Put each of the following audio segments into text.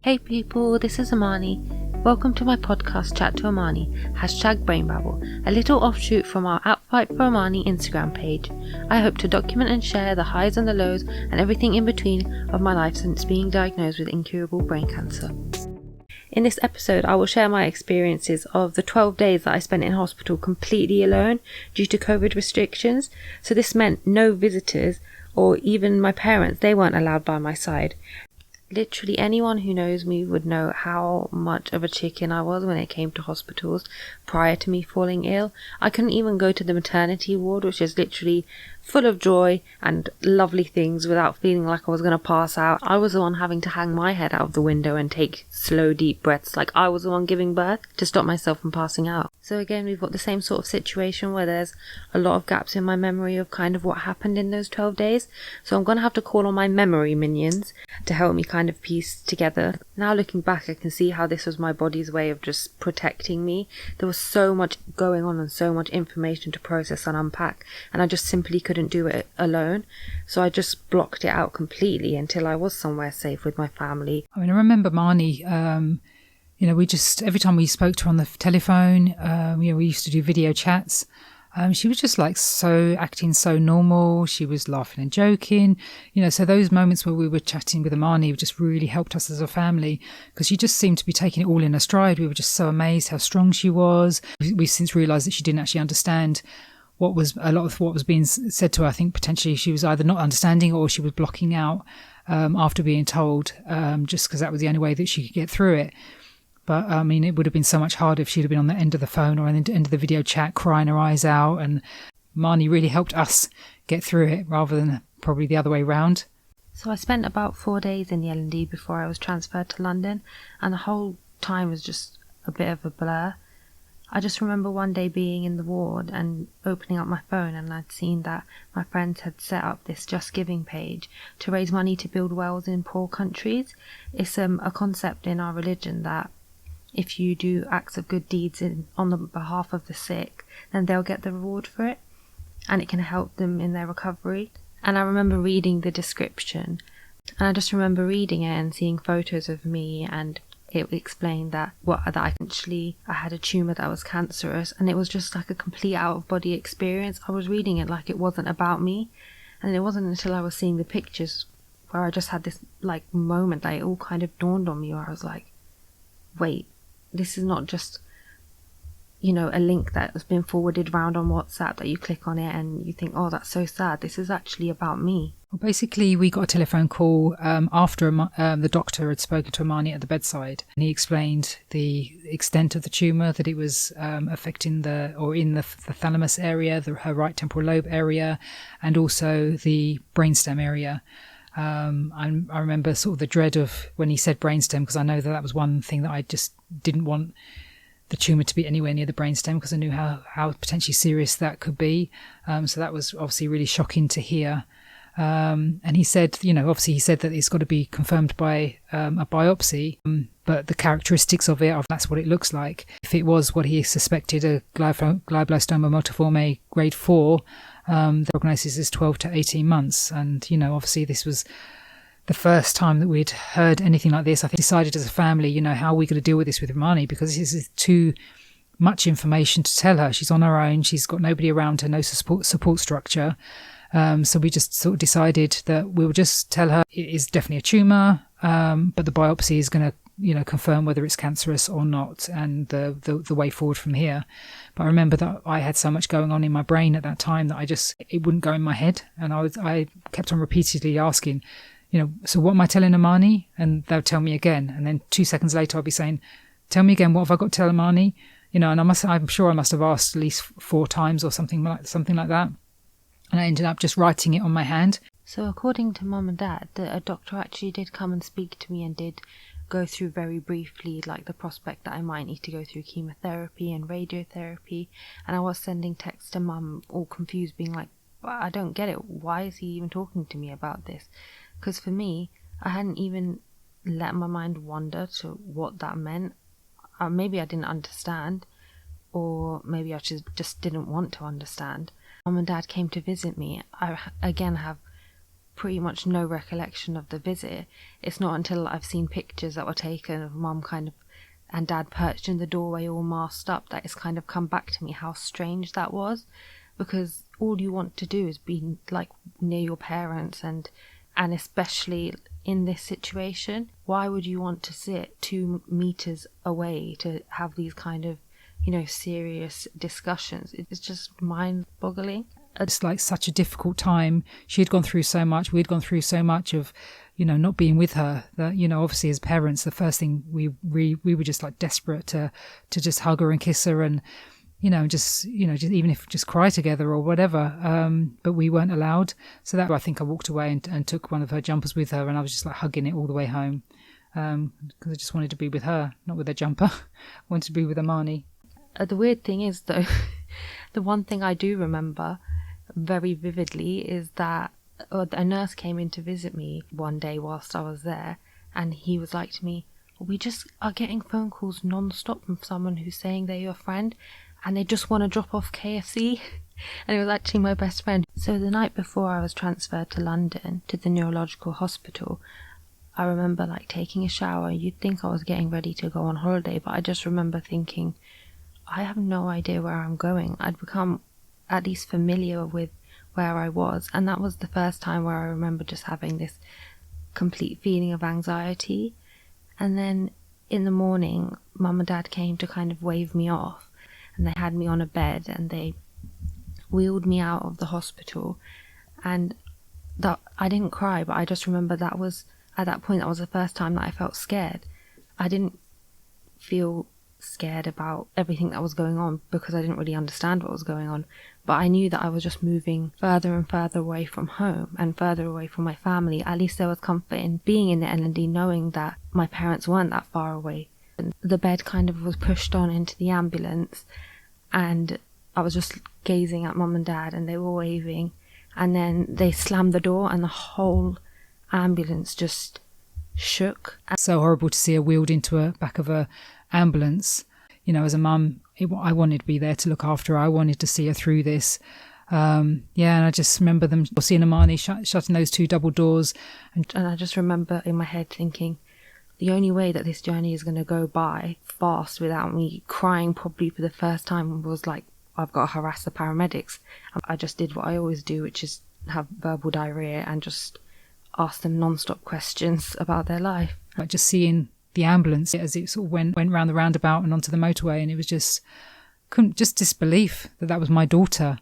Hey people, this is Amani. Welcome to my podcast Chat2Amani, #BrainBabble, a little offshoot from our Fight for Amani Instagram page. I hope to document and share the highs and the lows and everything in between of my life since being diagnosed with incurable brain cancer. In this episode, I will share my experiences of the 12 days that I spent in hospital completely alone due to COVID restrictions. So this meant no visitors or even my parents, they weren't allowed by my side. Literally anyone who knows me would know how much of a chicken I was when it came to hospitals prior to me falling ill. I couldn't even go to the maternity ward, which is literally full of joy and lovely things, without feeling like I was going to pass out. I was the one having to hang my head out of the window and take slow deep breaths like I was the one giving birth to stop myself from passing out. So again, we've got the same sort of situation where there's a lot of gaps in my memory of kind of what happened in those 12 days. So I'm going to have to call on my memory minions to help me kind of piece together. Now looking back, I can see how this was my body's way of just protecting me. There was so much going on and so much information to process and unpack, and I just simply couldn't do it alone. So I just blocked it out completely until I was somewhere safe with my family. I remember Amani, we just, every time we spoke to her on the telephone, we used to do video chats. She was just acting so normal. She was laughing and joking, so those moments where we were chatting with Amani just really helped us as a family, because she just seemed to be taking it all in her stride. We were just so amazed how strong she was. We've since realised that she didn't actually understand a lot of what was being said to her. I think potentially she was either not understanding or she was blocking out after being told, just because that was the only way that she could get through it. But it would have been so much harder if she'd have been on the end of the phone or on the end of the video chat crying her eyes out. And Amani really helped us get through it rather than probably the other way round. So I spent about 4 days in the L&D before I was transferred to London, and the whole time was just a bit of a blur. I just remember one day being in the ward and opening up my phone, and I'd seen that my friends had set up this Just Giving page to raise money to build wells in poor countries. It's a concept in our religion that if you do acts of good deeds on the behalf of the sick, then they'll get the reward for it, and it can help them in their recovery. And I remember reading the description, and I just remember reading it and seeing photos of me, and it explained that I had a tumour that was cancerous, and it was just like a complete out-of-body experience. I was reading it like it wasn't about me, and it wasn't until I was seeing the pictures where I just had this moment that it all kind of dawned on me, where I was like, wait, this is not just, a link that has been forwarded round on WhatsApp that you click on it and you think, oh, that's so sad. This is actually about me. Well, basically, we got a telephone call after the doctor had spoken to Amani at the bedside, and he explained the extent of the tumour, that it was affecting in the thalamus area, her right temporal lobe area, and also the brainstem area. I remember sort of the dread of when he said brainstem, because I know that was one thing that I just didn't want the tumour to be anywhere near the brainstem, because I knew how potentially serious that could be. So that was obviously really shocking to hear. And he said, obviously he said that it's got to be confirmed by a biopsy, but the characteristics of it, that's what it looks like. If it was what he suspected, a glioblastoma multiforme grade 4, the prognosis is 12 to 18 months. And, obviously this was the first time that we'd heard anything like this. I think decided as a family, how are we going to deal with this with Amani, because this is too much information to tell her. She's on her own. She's got nobody around her, no support structure. So we just sort of decided that we will just tell her it is definitely a tumour, but the biopsy is going to, confirm whether it's cancerous or not, and the way forward from here. But I remember that I had so much going on in my brain at that time that it wouldn't go in my head, and I kept on repeatedly asking, so what am I telling Amani? And they'll tell me again, and then 2 seconds later I'll be saying, tell me again, what have I got to tell Amani? And I'm sure I must have asked at least 4 times or something like that. And I ended up just writing it on my hand. So according to Mum and Dad, a doctor actually did come and speak to me and did go through very briefly the prospect that I might need to go through chemotherapy and radiotherapy. And I was sending texts to Mum all confused, being like, I don't get it. Why is he even talking to me about this? Because for me, I hadn't even let my mind wander to what that meant. Maybe I didn't understand, or maybe I just didn't want to understand. Mum and Dad came to visit me. I again have pretty much no recollection of the visit. It's not until I've seen pictures that were taken of mum kind of and dad perched in the doorway all masked up that it's kind of come back to me how strange that was, because all you want to do is be like near your parents, and especially in this situation, why would you want to sit 2 meters away to have these kind of, serious discussions? It's just mind-boggling. It's like such a difficult time. She had gone through so much. We'd gone through so much of, not being with her. That, obviously as parents, the first thing we were just like desperate to just hug her and kiss her and, just even if just cry together or whatever. But we weren't allowed. So that I think I walked away and took one of her jumpers with her, and I was just like hugging it all the way home because I just wanted to be with her, not with her jumper. I wanted to be with Amani. The weird thing is, though, the one thing I do remember very vividly is that a nurse came in to visit me one day whilst I was there, and he was like to me, "We just are getting phone calls non-stop from someone who's saying they're your friend and they just want to drop off KFC." And it was actually my best friend. So the night before I was transferred to London to the neurological hospital, I remember like taking a shower. You'd think I was getting ready to go on holiday, but I just remember thinking, I have no idea where I'm going. I'd become at least familiar with where I was, and that was the first time where I remember just having this complete feeling of anxiety. And then in the morning, mum and dad came to kind of wave me off, and they had me on a bed and they wheeled me out of the hospital. And that I didn't cry, but I just remember that was at that point, that was the first time that I felt scared. I didn't feel scared about everything that was going on because I didn't really understand what was going on, but I knew that I was just moving further and further away from home and further away from my family. At least there was comfort in being in the L&D, knowing that my parents weren't that far away. And the bed kind of was pushed on into the ambulance, and I was just gazing at mum and dad, and they were waving, and then they slammed the door and the whole ambulance just shook. So horrible to see her wheeled into a back of a ambulance. As a mum, I wanted to be there to look after her. I wanted to see her through this. And I just remember them seeing Amani shutting those 2 double doors. And I just remember in my head thinking, the only way that this journey is going to go by fast without me crying probably for the first time was like, I've got to harass the paramedics. I just did what I always do, which is have verbal diarrhea and just ask them non-stop questions about their life. Like just seeing the ambulance as it sort of went round the roundabout and onto the motorway, and it was just disbelief that was my daughter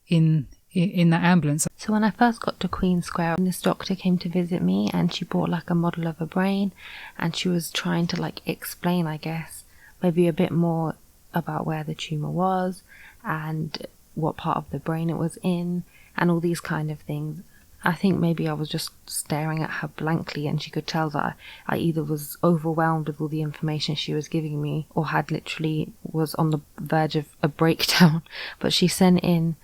in that ambulance. So when I first got to Queen Square, this doctor came to visit me, and she brought like a model of a brain, and she was trying to like explain, I guess, maybe a bit more about where the tumour was and what part of the brain it was in and all these kind of things. I think maybe I was just staring at her blankly, and she could tell that I either was overwhelmed with all the information she was giving me or had literally was on the verge of a breakdown. But she sent in,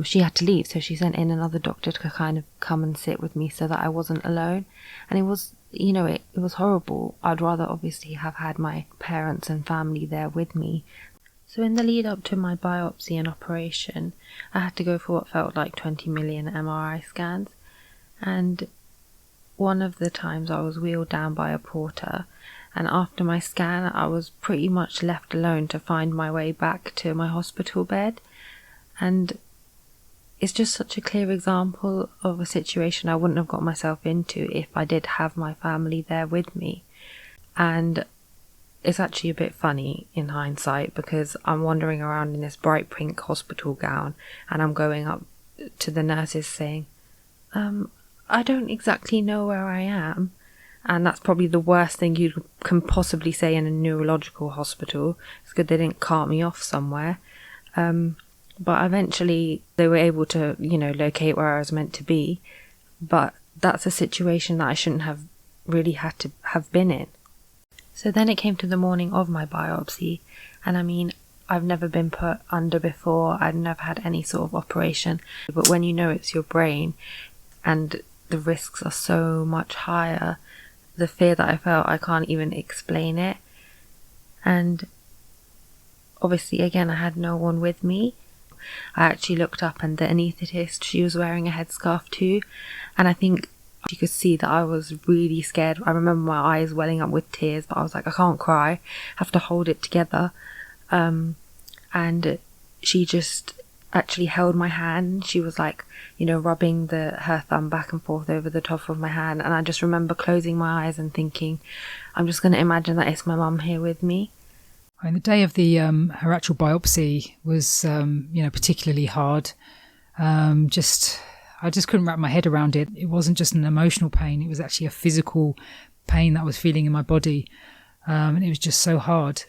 she had to leave, so she sent in another doctor to kind of come and sit with me so that I wasn't alone. And it was, it was horrible. I'd rather obviously have had my parents and family there with me. So in the lead up to my biopsy and operation, I had to go for what felt like 20 million MRI scans. And one of the times I was wheeled down by a porter, and after my scan I was pretty much left alone to find my way back to my hospital bed. And it's just such a clear example of a situation I wouldn't have got myself into if I did have my family there with me. And it's actually a bit funny in hindsight, because I'm wandering around in this bright pink hospital gown and I'm going up to the nurses saying, I don't exactly know where I am. And that's probably the worst thing you can possibly say in a neurological hospital. It's good they didn't cart me off somewhere. But eventually they were able to, locate where I was meant to be. But that's a situation that I shouldn't have really had to have been in. So then it came to the morning of my biopsy, and I mean, I've never been put under before, I've never had any sort of operation, but when you know it's your brain and the risks are so much higher, the fear that I felt, I can't even explain it. And obviously again, I had no one with me. I actually looked up, and the anaesthetist, she was wearing a headscarf too, And I think you could see that I was really scared. I remember my eyes welling up with tears, but I was like, I can't cry, I have to hold it together. And she just actually held my hand. She was like, rubbing her thumb back and forth over the top of my hand. And I just remember closing my eyes and thinking, I'm just going to imagine that it's my mum here with me. And the day of her actual biopsy was, particularly hard. I just couldn't wrap my head around it. It wasn't just an emotional pain. It was actually a physical pain that I was feeling in my body. And it was just so hard.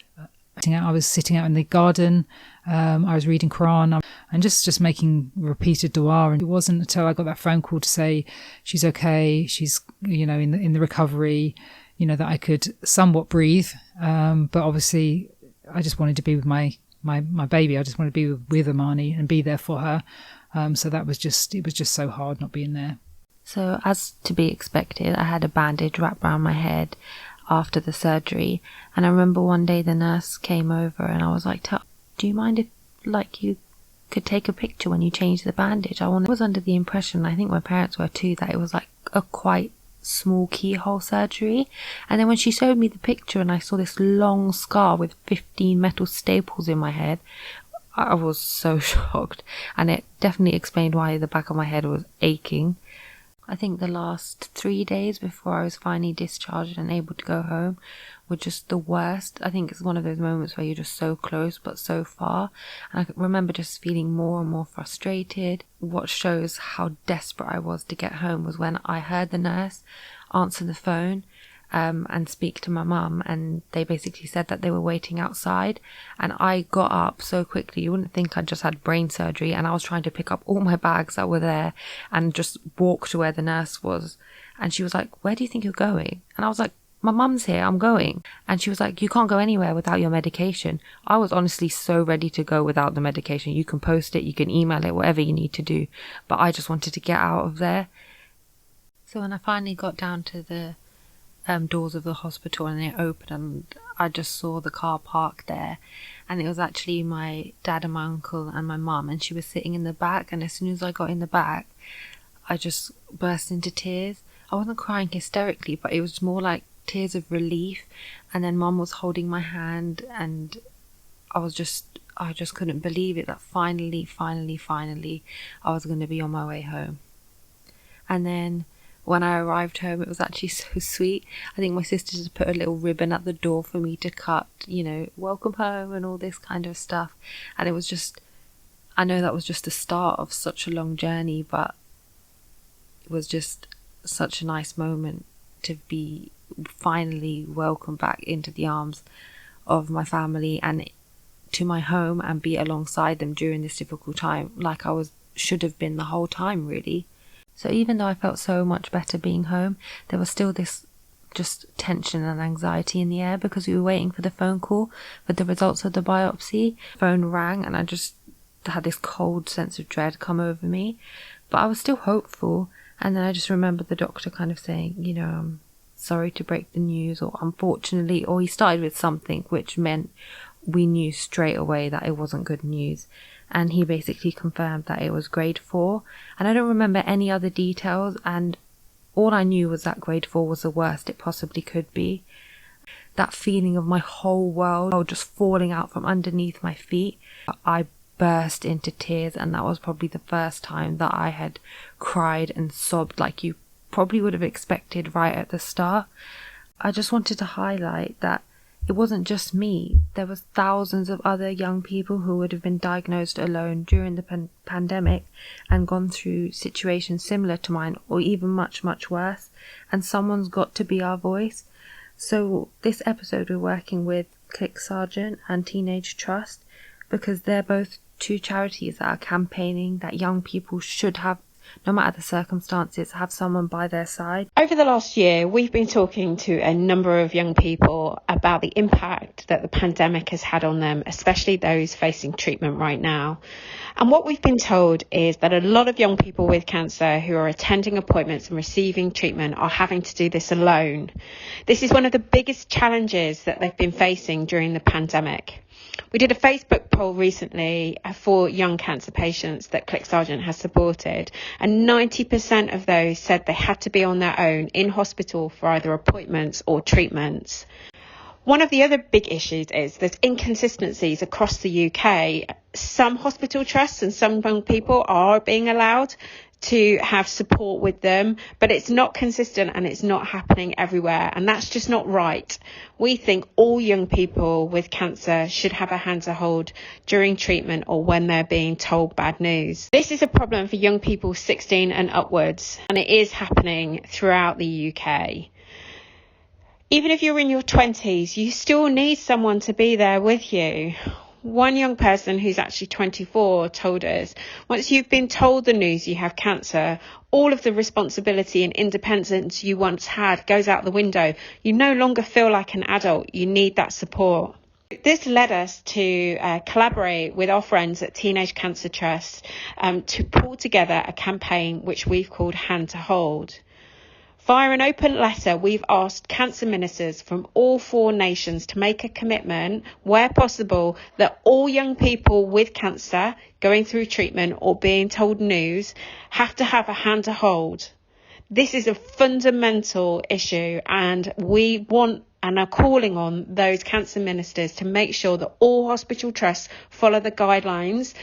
I was sitting out in the garden. I was reading Quran and just making repeated dua. And it wasn't until I got that phone call to say she's okay, she's in the recovery, that I could somewhat breathe. But obviously, I just wanted to be with my baby. I just wanted to be with Amani and be there for her. So it was just so hard not being there. So as to be expected, I had a bandage wrapped around my head after the surgery. And I remember one day the nurse came over and I was like, do you mind if you could take a picture when you change the bandage? I was under the impression, I think my parents were too, that it was like a quite small keyhole surgery. And then when she showed me the picture and I saw this long scar with 15 metal staples in my head, I was so shocked. And it definitely explained why the back of my head was aching. I think the last 3 days before I was finally discharged and able to go home were just the worst. I think it's one of those moments where you're just so close but so far. And I remember just feeling more and more frustrated. What shows how desperate I was to get home was when I heard the nurse answer the phone and speak to my mum, and they basically said that they were waiting outside. And I got up so quickly, you wouldn't think I'd just had brain surgery, and I was trying to pick up all my bags that were there and just walk to where the nurse was. And she was like, where do you think you're going? And I was like, my mum's here, I'm going. And she was like, you can't go anywhere without your medication. I was honestly so ready to go without the medication. You can post it, you can email it, whatever you need to do, but I just wanted to get out of there. So when I finally got down to the doors of the hospital and it opened, and I just saw the car parked there, and it was actually my dad and my uncle and my mum, and she was sitting in the back. And as soon as I got in the back, I just burst into tears. I wasn't crying hysterically, but it was more like tears of relief. And then mum was holding my hand, and I just couldn't believe it, that finally I was going to be on my way home. And then when I arrived home, it was actually so sweet. I think my sister just put a little ribbon at the door for me to cut, welcome home and all this kind of stuff. And it was just, I know that was just the start of such a long journey, but it was just such a nice moment to be finally welcomed back into the arms of my family and to my home and be alongside them during this difficult time, like I should have been the whole time, really. So even though I felt so much better being home, there was still this just tension and anxiety in the air because we were waiting for the phone call for the results of the biopsy. Phone rang and I just had this cold sense of dread come over me, but I was still hopeful. And then I just remembered the doctor kind of saying, I'm sorry to break the news, or unfortunately, or he started with something which meant we knew straight away that it wasn't good news. And he basically confirmed that it was grade 4. And I don't remember any other details. And all I knew was that grade 4 was the worst it possibly could be. That feeling of my whole world just falling out from underneath my feet. I burst into tears, and that was probably the first time that I had cried and sobbed like you probably would have expected right at the start. I just wanted to highlight that it wasn't just me. There was thousands of other young people who would have been diagnosed alone during the pandemic and gone through situations similar to mine, or even much, much worse. And someone's got to be our voice. So this episode we're working with CLIC Sargent and Teenage Trust, because they're both two charities that are campaigning that young people should have, no matter the circumstances, have someone by their side. Over the last year, we've been talking to a number of young people about the impact that the pandemic has had on them, especially those facing treatment right now. And what we've been told is that a lot of young people with cancer who are attending appointments and receiving treatment are having to do this alone. This is one of the biggest challenges that they've been facing during the pandemic. We did a Facebook poll recently for young cancer patients that CLIC Sargent has supported, and 90% of those said they had to be on their own in hospital for either appointments or treatments. One of the other big issues is there's inconsistencies across the UK. Some hospital trusts and some young people are being allowed to have support with them, but it's not consistent and it's not happening everywhere, and that's just not right. We think all young people with cancer should have a hand to hold during treatment or when they're being told bad news. This is a problem for young people 16 and upwards, and it is happening throughout the UK. Even if you're in your 20s, you still need someone to be there with you. One young person who's actually 24 told us, once you've been told the news you have cancer, all of the responsibility and independence you once had goes out the window. You no longer feel like an adult. You need that support. This led us to collaborate with our friends at Teenage Cancer Trust to pull together a campaign which we've called Hand to Hold. Via an open letter, we've asked cancer ministers from all 4 nations to make a commitment, where possible, that all young people with cancer going through treatment or being told news have to have a hand to hold. This is a fundamental issue, and we want and are calling on those cancer ministers to make sure that all hospital trusts follow the guidelines,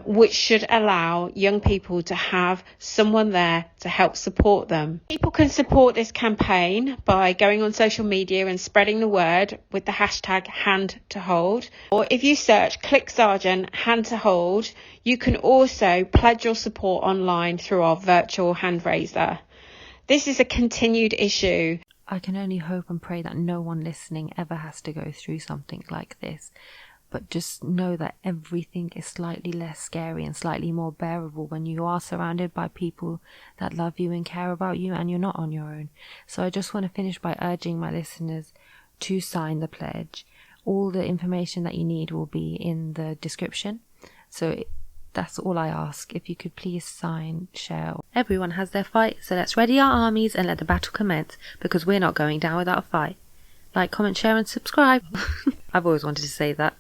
which should allow young people to have someone there to help support them. People can support this campaign by going on social media and spreading the word with the hashtag #HandToHold. Or if you search CLIC Sargent Hand to Hold, you can also pledge your support online through our virtual hand raiser. This is a continued issue. I can only hope and pray that no one listening ever has to go through something like this. But just know that everything is slightly less scary and slightly more bearable when you are surrounded by people that love you and care about you, and you're not on your own. So I just want to finish by urging my listeners to sign the pledge. All the information that you need will be in the description. So that's all I ask. If you could please sign, share. Everyone has their fight, so let's ready our armies and let the battle commence, because we're not going down without a fight. Like, comment, share and subscribe. I've always wanted to say that.